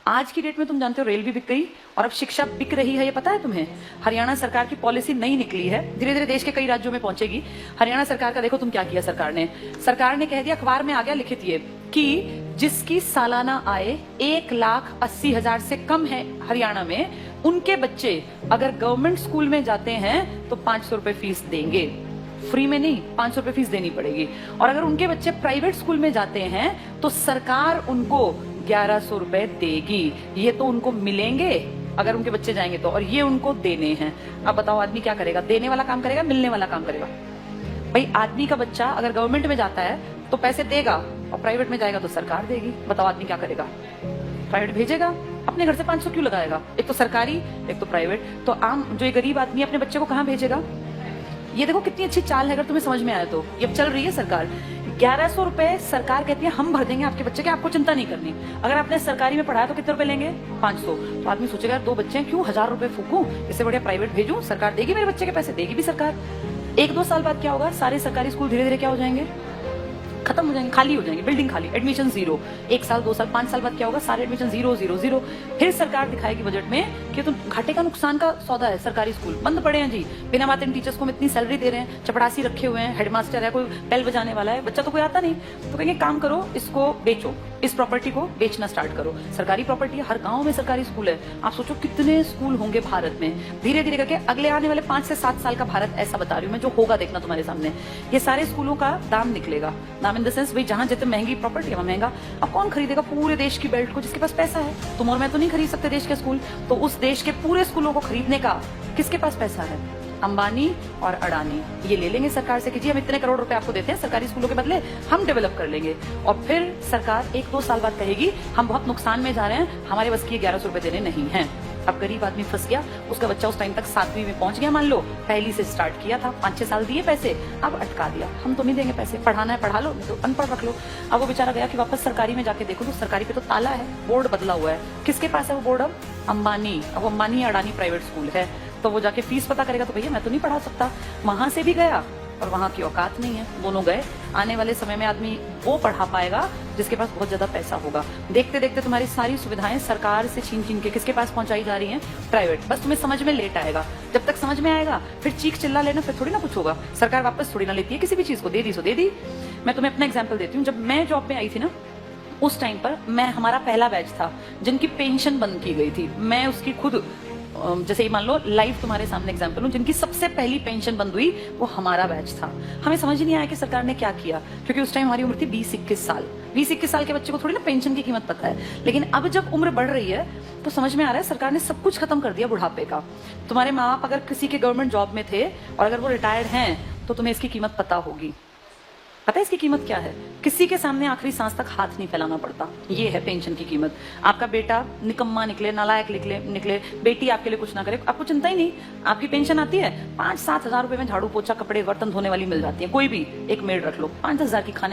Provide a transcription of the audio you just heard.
आज की डेट में तुम जानते हो रेल भी बिक गई और अब शिक्षा बिक रही है, ये पता है तुम्हें? हरियाणा सरकार की पॉलिसी नई निकली है, धीरे धीरे देश के कई राज्यों में पहुंचेगी। हरियाणा सरकार का देखो तुम क्या किया। सरकार ने कह दिया, अखबार में आ गया लिखित ये कि जिसकी सालाना आय 1,80,000 से कम है हरियाणा में, उनके बच्चे अगर गवर्नमेंट स्कूल में जाते हैं तो 500 रुपए फीस देंगे। फ्री में नहीं, 500 रुपए फीस देनी पड़ेगी। और अगर उनके बच्चे प्राइवेट स्कूल में जाते हैं तो सरकार उनको 1100 रुपए देगी। ये तो उनको मिलेंगे अगर उनके बच्चे जाएंगे तो, और ये उनको देने हैं। अब बताओ आदमी क्या करेगा? देने वाला काम करेगा, मिलने वाला काम करेगा? भाई आदमी का बच्चा अगर गवर्नमेंट में जाता है तो पैसे देगा और प्राइवेट में जाएगा तो सरकार देगी। बताओ आदमी क्या करेगा? प्राइवेट भेजेगा। अपने घर से 500 क्यों लगाएगा? एक तो सरकारी, एक तो प्राइवेट। तो आम जो ये गरीब आदमी अपने बच्चे को कहाँ भेजेगा? ये देखो कितनी अच्छी चाल है, अगर तुम्हें समझ में आया तो। ये चल रही है सरकार। 1100 रुपए सरकार कहती है हम भर देंगे आपके बच्चे के, आपको चिंता नहीं करनी। अगर आपने सरकारी में पढ़ाया तो कितने रुपए लेंगे? 500। तो आदमी सोचेगा 2 बच्चे हैं, क्यों 1000 रुपए फूकूं, इससे बढ़िया प्राइवेट भेजूं, सरकार देगी मेरे बच्चे के पैसे, देगी भी सरकार। 1-2 साल बाद क्या होगा? सारे सरकारी स्कूल धीरे धीरे क्या हो जाएंगे? खत्म हो जाएंगे, खाली हो जाएंगे, बिल्डिंग खाली, एडमिशन 0। 1 साल 2 साल 5 साल बाद क्या होगा? सारे एडमिशन 0 0 0। फिर सरकार दिखाएगी बजट में कि तुम घाटे का नुकसान का सौदा है, सरकारी स्कूल बंद पड़े हैं जी, बिना बात इन टीचर्स को हम इतनी सैलरी दे रहे हैं, चपड़ासी रखे हुए हैं, हेडमास्टर है, कोई बेल बजाने वाला है, बच्चा तो कोई आता नहीं। तो कहेंगे काम करो, इसको बेचो, इस प्रॉपर्टी को बेचना स्टार्ट करो। सरकारी प्रॉपर्टी है, हर गांव में सरकारी स्कूल है। आप सोचो कितने स्कूल होंगे भारत में। धीरे धीरे करके अगले आने वाले 5 से 7 साल का भारत ऐसा बता रही हूँ मैं, जो होगा देखना तुम्हारे सामने। ये सारे स्कूलों का दाम निकलेगा। दाम इन द सेंस, भाई जहां जितने महंगी प्रॉपर्टी है महंगा। अब कौन खरीदेगा पूरे देश की बेल्ट को? जिसके पास पैसा है। तुम और मैं तो नहीं खरीद सकते देश के स्कूल, तो उस देश के पूरे स्कूलों को खरीदने का किसके पास पैसा है? अंबानी और अडानी ये ले लेंगे सरकार से कि जी हम इतने करोड़ रुपए आपको देते हैं, सरकारी स्कूलों के बदले हम डेवलप कर लेंगे। और फिर सरकार 1-2 साल बाद कहेगी हम बहुत नुकसान में जा रहे हैं, हमारे बस की 1100 रुपए देने नहीं है। अब गरीब आदमी फंस गया, उसका बच्चा उस टाइम तक 7वीं में पहुंच गया, मान लो पहली से स्टार्ट किया था, 5-6 साल दिए पैसे, अब अटका दिया, हम तो नहीं देंगे पैसे, पढ़ाना है पढ़ा लो, नहीं तो अनपढ़ रख लो। अब वो बेचारा गया कि वापस सरकारी में जाके देखो तो सरकारी पे तो ताला है, बोर्ड बदला हुआ है। किसके पास है वो बोर्ड? अब अंबानी। अब अंबानी अडानी प्राइवेट स्कूल है, तो वो जाके फीस पता करेगा तो भैया मैं तो नहीं पढ़ा सकता। वहां से भी गया और वहां की औकात नहीं है, दोनों गए। आने वाले समय में आदमी वो पढ़ा पाएगा जिसके पास बहुत ज्यादा पैसा होगा। देखते देखते तुम्हारी सारी सुविधाएं सरकार से छीन छीन के किसके पास पहुंचाई जा रही हैं? प्राइवेट। बस तुम्हें समझ में लेट आएगा, जब तक समझ में आएगा फिर चीख चिल्ला लेना, फिर थोड़ी ना कुछ होगा। सरकार वापस थोड़ी ना लेती है किसी भी चीज को, दे दी सो दे दी। मैं तुम्हें अपना एग्जाम्पल देती हूँ। जब मैं जॉब में आई थी ना, उस टाइम पर हमारा पहला बैच था जिनकी पेंशन बंद की गई थी। मैं उसकी खुद, जैसे ये मान लो लाइव तुम्हारे सामने एग्जांपल हूं, जिनकी सबसे पहली पेंशन बंद हुई वो हमारा बैच था। हमें समझ नहीं आया कि सरकार ने क्या किया, क्योंकि उस टाइम हमारी उम्र थी 20-21 साल। 20-21 साल के बच्चे को थोड़ी ना पेंशन की कीमत पता है। लेकिन अब जब उम्र बढ़ रही है तो समझ में आ रहा है सरकार ने सब कुछ खत्म कर दिया बुढ़ापे का। तुम्हारे माँ बाप अगर किसी के गवर्नमेंट जॉब में थे और अगर वो रिटायर्ड हैं तो तुम्हें इसकी कीमत पता होगी। पता है इसकी कीमत क्या है? किसी के सामने आखिरी सांस तक हाथ नहीं फैलाना पड़ता। ये है पेंशन की कीमत। आपका बेटा निकम्मा निकले, नालायक निकले, बेटी आपके लिए कुछ ना करे, आपको चिंता ही नहीं। आपकी पेंशन आती है, 5-7 हजार रुपए में झाड़ू पोछा कपड़े बर्तन धोने वाली मिल जाती है। कोई भी एक मेड रख लो, 5-10 हजार की खाने